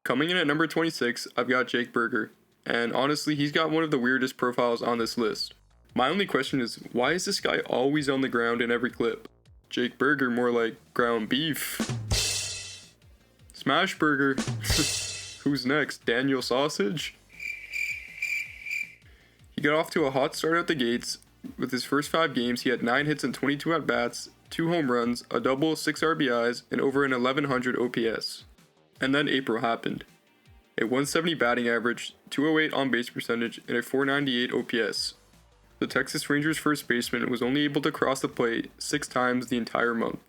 Coming in at number 26, I've got Jake Berger, and honestly, he's got one of the weirdest profiles on this list. My only question is, why is this guy always on the ground in every clip? Jake Berger more like ground beef. Smash Burger. Who's next? Daniel Sausage? He got off to a hot start out the gates. With his first 5 games, he had 9 hits and 22 at-bats, 2 home runs, a double, 6 RBIs, and over an 1100 OPS. And then April happened. A 170 batting average, 208 on-base percentage, and a 498 OPS. The Texas Rangers first baseman was only able to cross the plate 6 times the entire month.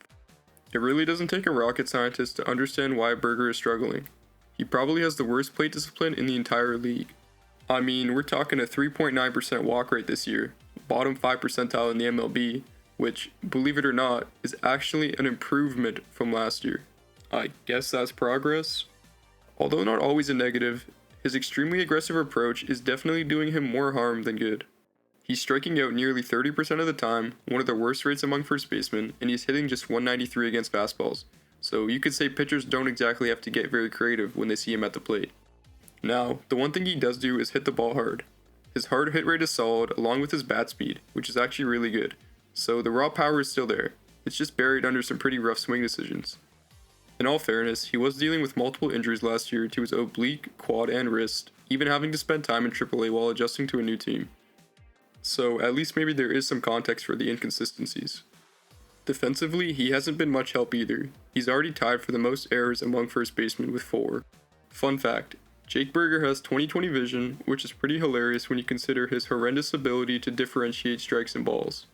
It really doesn't take a rocket scientist to understand why Berger is struggling. He probably has the worst plate discipline in the entire league. I mean, we're talking a 3.9% walk rate this year, bottom 5 percentile in the MLB, which, believe it or not, is actually an improvement from last year. I guess that's progress? Although not always a negative, his extremely aggressive approach is definitely doing him more harm than good. He's striking out nearly 30% of the time, one of the worst rates among first basemen, and he's hitting just 193 against fastballs, so you could say pitchers don't exactly have to get very creative when they see him at the plate. Now, the one thing he does do is hit the ball hard. His hard hit rate is solid, along with his bat speed, which is actually really good, so the raw power is still there. It's just buried under some pretty rough swing decisions. In all fairness, he was dealing with multiple injuries last year to his oblique, quad, and wrist, even having to spend time in AAA while adjusting to a new team. So at least maybe there is some context for the inconsistencies. Defensively, he hasn't been much help either. He's already tied for the most errors among first basemen with 4. Fun fact, Jake Berger has 20/20 vision, which is pretty hilarious when you consider his horrendous ability to differentiate strikes and balls.